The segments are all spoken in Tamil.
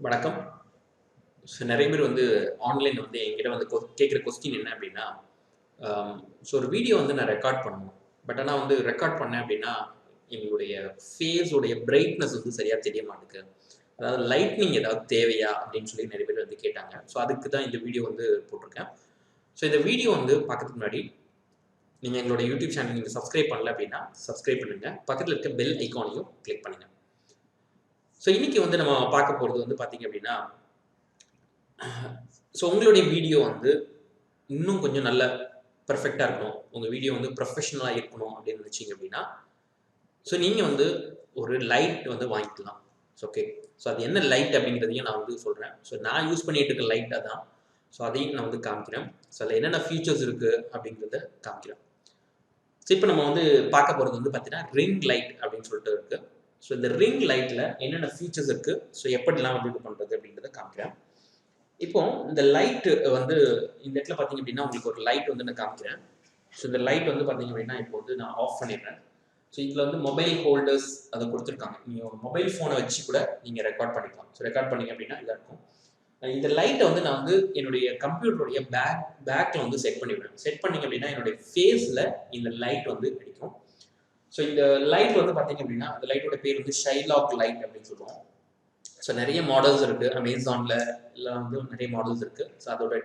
வணக்கம். நிறைய பேர் வந்து ஆன்லைன் வந்து என்கிட்ட வந்து கேட்குற கொஸ்டின் என்ன அப்படின்னா, ஒரு வீடியோ வந்து நான் ரெக்கார்ட் பண்ணணும். பட் ஆனால் வந்து ரெக்கார்ட் பண்ணேன் அப்படின்னா, எங்களுடைய ஃபேஸோடைய பிரைட்னஸ் வந்து சரியா தெரிய மாட்டேங்குது. அதாவது லைட்னிங் ஏதாவது தேவையா அப்படின்னு சொல்லி நிறைய பேர் வந்து கேட்டாங்க. ஸோ அதுக்கு தான் இந்த வீடியோ வந்து போட்டிருக்கேன். ஸோ இந்த வீடியோ வந்து பார்க்கறதுக்கு முன்னாடி நீங்கள் எங்களோட யூடியூப் சேனல் நீங்கள் சப்ஸ்கிரைப் பண்ணல அப்படின்னா சப்ஸ்கிரைப் பண்ணுங்க. பக்கத்தில் இருக்க பெல் ஐக்கானையும் கிளிக் பண்ணுங்க. ஸோ இன்னைக்கு வந்து நம்ம பார்க்க போகிறது வந்து பார்த்தீங்க அப்படின்னா, ஸோ உங்களுடைய வீடியோ வந்து இன்னும் கொஞ்சம் நல்ல பெர்ஃபெக்டாக இருக்கணும், உங்கள் வீடியோ வந்து ப்ரொஃபஷனலாக இருக்கணும் அப்படின்னு நினச்சிங்க அப்படின்னா, ஸோ நீங்கள் வந்து ஒரு லைட் வந்து வாங்கிக்கலாம். ஓகே. ஸோ அது என்ன லைட் அப்படிங்கிறதையும் நான் வந்து சொல்கிறேன். ஸோ நான் யூஸ் பண்ணிட்டு இருக்க லைட் அதான். ஸோ அதையும் நான் வந்து காமிக்கிறேன். ஸோ அதில் என்னென்ன ஃபீச்சர்ஸ் இருக்குது அப்படிங்கிறத காமிக்கிறேன். ஸோ இப்போ நம்ம வந்து பார்க்க போகிறது வந்து பார்த்தீங்கன்னா ரிங் லைட் அப்படின்னு சொல்லிட்டு இருக்குது. ஸோ இந்த ரிங் லைட்டில் என்னென்ன ஃபீச்சர்ஸ் இருக்குது, ஸோ எப்படிலாம் வந்து இது பண்ணுறது அப்படிங்கிறத காமிக்கிறேன். இப்போ இந்த லைட் வந்து இந்த இடத்துல பார்த்தீங்க அப்படின்னா உங்களுக்கு ஒரு லைட் வந்து நான் காமிக்கிறேன். ஸோ இந்த லைட் வந்து பார்த்தீங்க அப்படின்னா இப்போ வந்து நான் ஆஃப் பண்ணிடுறேன். ஸோ இதில் வந்து மொபைல் ஹோல்டர்ஸ் அதை கொடுத்துருக்காங்க. நீங்கள் ஒரு மொபைல் ஃபோனை வச்சு கூட நீங்கள் ரெக்கார்ட் பண்ணிக்கலாம். ஸோ ரெக்கார்ட் பண்ணிங்க அப்படின்னா இதாக இருக்கும். இந்த லைட்டை வந்து நான் வந்து என்னுடைய கம்ப்யூட்டருடைய பேக்கில் வந்து செட் பண்ணிவிடுவேன். செட் பண்ணிங்க அப்படின்னா என்னுடைய ஃபேஸில் இந்த லைட் வந்து அடிக்கும். ஸோ இந்த லைட் வந்து பார்த்தீங்க அப்படின்னா அந்த லைட்டோட பேர் வந்து ஷைலாக் லைட் அப்படின்னு சொல்லுவோம். ஸோ நிறைய மாடல்ஸ் இருக்குது. அமேசானில் எல்லாம் வந்து நிறைய மாடல்ஸ் இருக்குது. ஸோ அதோட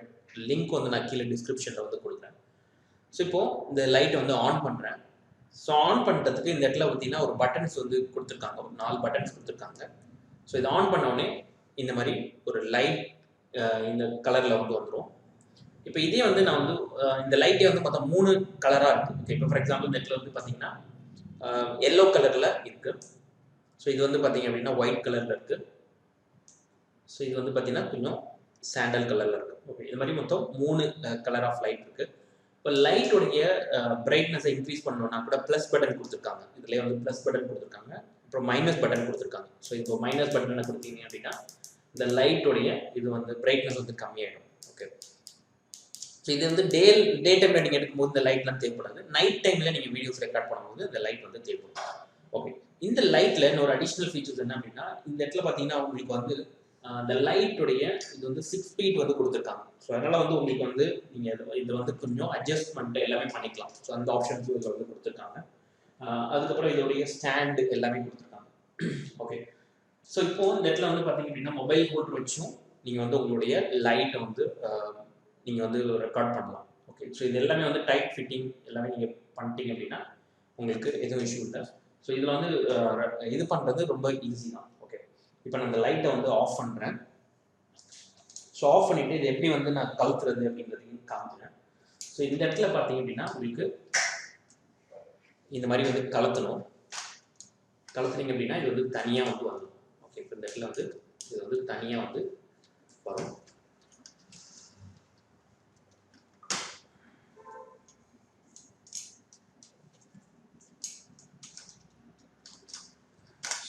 லிங்க் வந்து நான் கீழே டிஸ்கிரிப்ஷனில் வந்து கொடுக்குறேன். ஸோ இப்போது இந்த லைட்டை வந்து ஆன் பண்ணுறேன். ஸோ ஆன் பண்ணுறதுக்கு இந்த இடத்துல பார்த்தீங்கன்னா ஒரு பட்டன்ஸ் வந்து கொடுத்துருக்காங்க. ஒரு 4 பட்டன்ஸ் கொடுத்துருக்காங்க. ஸோ இதை ஆன் பண்ணோடனே இந்த மாதிரி ஒரு லைட் இந்த கலரில் வந்து வந்துடும். இப்போ இதே வந்து நான் வந்து இந்த லைட்டே வந்து பார்த்தா 3 கலராக இருக்குது. ஓகே. இப்போ ஃபார் எக்ஸாம்பிள் இந்த இடத்துல வந்து பார்த்தீங்கன்னா எல்லோ கலரில் இருக்குது. ஸோ இது வந்து பார்த்தீங்க அப்படின்னா ஒயிட் கலரில் இருக்குது. ஸோ இது வந்து பார்த்தீங்கன்னா கொஞ்சம் சாண்டல் கலரில் இருக்குது. ஓகே. இது மாதிரி மொத்தம் 3 கலர் ஆஃப் லைட் இருக்குது. இப்போ லைட்டோடைய பிரைட்னஸை இன்க்ரீஸ் பண்ணணும்னா கூட ப்ளஸ் பட்டன் கொடுத்துருக்காங்க. இதுலேயே வந்து ப்ளஸ் பட்டன் கொடுத்துருக்காங்க, அப்புறம் மைனஸ் பட்டன் கொடுத்துருக்காங்க. ஸோ இப்போ மைனஸ் பட்டனை கொடுத்தீங்க அப்படின்னா இந்த லைட்டோடைய இது வந்து பிரைட்னஸ் வந்து கம்மியாயிடும். ஓகே. ஸோ இது வந்து டே டைமில் நீங்கள் எடுக்கும்போது இந்த லைட்லாம் தேவைப்படாது. நைட் டைமில் நீங்கள் வீடியோஸ் ரெக்கார்ட் பண்ணும்போது இந்த லைட் வந்து தேவைப்படும். ஓகே. இந்த லைட்டில் இன்னொரு அடிஷ்னல் ஃபீச்சர்ஸ் என்ன அப்படின்னா இந்த இடத்துல பார்த்தீங்கன்னா உங்களுக்கு வந்து அந்த லைட்டுடைய இது வந்து 6 ஃபீட் வந்து கொடுத்துருக்காங்க. ஸோ அதனால் வந்து உங்களுக்கு வந்து நீங்கள் இது வந்து கொஞ்சம் அட்ஜஸ்ட்மெண்ட் எல்லாமே பண்ணிக்கலாம். ஸோ அந்த ஆப்ஷன்ஸும் இதில் வந்து கொடுத்துருக்காங்க. அதுக்கப்புறம் இதோடைய ஸ்டாண்டு எல்லாமே கொடுத்துருக்காங்க. ஓகே. ஸோ இப்போ இந்த இடத்துல வந்து பார்த்தீங்க அப்படின்னா மொபைல் ஹோல்டர் வச்சும் நீங்கள் வந்து உங்களுடைய லைட்டை வந்து நீங்கள் வந்து ரெக்கார்ட் பண்ணலாம். ஓகே. ஸோ இது எல்லாமே வந்து டைட் ஃபிட்டிங் எல்லாமே நீங்கள் பண்ணிட்டீங்க அப்படின்னா உங்களுக்கு எதுவும் இஷ்யூ இல்லை. ஸோ இதில் வந்து இது பண்ணுறது ரொம்ப ஈஸி தான். ஓகே. இப்போ நான் இந்த லைட்டை வந்து ஆஃப் பண்ணுறேன். ஸோ ஆஃப் பண்ணிவிட்டு இது எப்படி வந்து நான் கவுத்துறது அப்படின்றதையும் காமிக்கிறேன். ஸோ இந்த இடத்துல பார்த்தீங்க அப்படின்னா உங்களுக்கு இந்த மாதிரி வந்து கலத்துனீங்க அப்படின்னா இது வந்து தனியாக வந்து வரும். ஓகே. இப்போ இந்த இடத்துல வந்து இது வந்து தனியாக வந்து வரும்.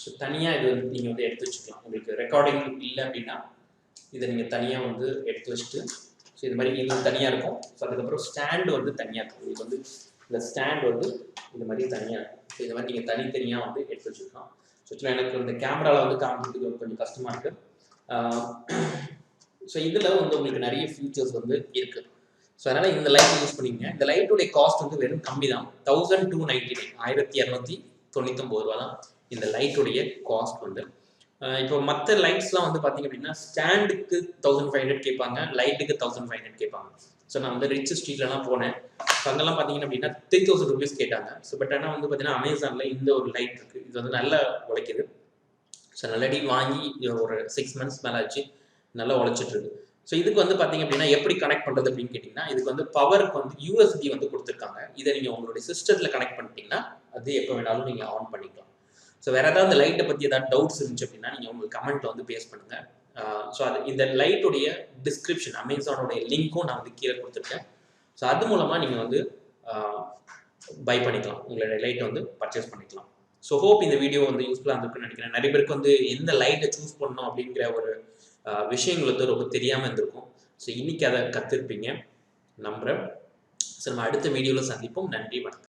ஸோ தனியாக இது வந்து நீங்கள் வந்து எடுத்து வச்சுக்கலாம். உங்களுக்கு ரெக்கார்டிங் இல்லை அப்படின்னா இதை நீங்கள் தனியாக வந்து எடுத்து வச்சுட்டு ஸோ இது மாதிரி இது தனியாக இருக்கும். ஸோ அதுக்கப்புறம் ஸ்டாண்டு வந்து தனியாக இருக்கும். உங்களுக்கு வந்து இந்த ஸ்டாண்ட் வந்து இந்த மாதிரி தனியாக இருக்கும். ஸோ இது மாதிரி நீங்கள் தனித்தனியாக வந்து எடுத்து வச்சுக்கலாம். ஸோ எனக்கு இந்த கேமராவில் வந்து காமிக்கிறதுக்கு கொஞ்சம் கஷ்டமாக இருக்குது. ஸோ இதில் வந்து உங்களுக்கு நிறைய ஃபீச்சர்ஸ் வந்து இருக்குது. ஸோ அதனால் இந்த லைட் யூஸ் பண்ணிங்க. இந்த லைட்டுடைய காஸ்ட் வந்து வெறும் கம்மி தான். 1299 1299 ரூபா தான் இந்த லைட்டுடைய காஸ்ட் வந்து. இப்போ மற்ற லைட்ஸ்லாம் வந்து பார்த்தீங்க அப்படின்னா ஸ்டாண்டுக்கு 1500 கேட்பாங்க, லைட்டுக்கு 1500 கேட்பாங்க. ஸோ நான் வந்து ரிச் ஸ்ட்ரீட்லலாம் போனேன். ஸோ அங்கெல்லாம் பார்த்தீங்கன்னா அப்படின்னா 3000 ருபீஸ் கேட்டாங்க. ஸோ பட் ஆனால் வந்து பார்த்தீங்கன்னா அமேசானில் இந்த ஒரு லைட் இருக்குது. இது வந்து நல்லா உழைக்குது. ஸோ நல்லடி வாங்கி ஒரு 6 மந்த்ஸ் மேலே ஆச்சு, நல்லா உழைச்சிட்ருக்கு. ஸோ இதுக்கு வந்து பார்த்தீங்க அப்படின்னா எப்படி கனெக்ட் பண்ணுறது அப்படின்னு கேட்டிங்கன்னா இதுக்கு வந்து பவருக்கு வந்து யூஎஸ்பி வந்து கொடுத்துருக்காங்க. இதை நீங்கள் உங்களுடைய சிஸ்டத்தில் கனெக்ட் பண்ணிட்டீங்கன்னா அது எப்போ வேணாலும் நீங்கள் ஆன் பண்ணிக்கலாம். ஸோ வேறு ஏதாவது இந்த லைட்டை பற்றி ஏதாவது டவுட்ஸ் இருந்துச்சு அப்படின்னா நீங்கள் உங்களுக்கு கமெண்ட்டில் வந்து பேஸ் பண்ணுங்கள். ஸோ அது இந்த லைட்டுடைய டிஸ்கிரிப்ஷன் அமேசானோடைய லிங்க்கும் நான் வந்து கீழே கொடுத்துருக்கேன். ஸோ அது மூலமாக நீங்கள் வந்து பை பண்ணிக்கலாம், உங்களுடைய லைட்டை வந்து பர்ச்சேஸ் பண்ணிக்கலாம். ஸோ ஹோப் இந்த வீடியோ வந்து யூஸ்ஃபுல்லாக இருந்திருக்குன்னு நினைக்கிறேன். நிறைய பேருக்கு வந்து எந்த லைட்டை சூஸ் பண்ணணும் அப்படிங்கிற ஒரு விஷயங்கள் வந்து ரொம்ப தெரியாமல் இருந்திருக்கும். ஸோ இன்றைக்கி அதை கற்றுருப்பீங்க நம்புகிறேன். ஸோ நம்ம அடுத்த வீடியோவில் சந்திப்போம். நன்றி, வணக்கம்.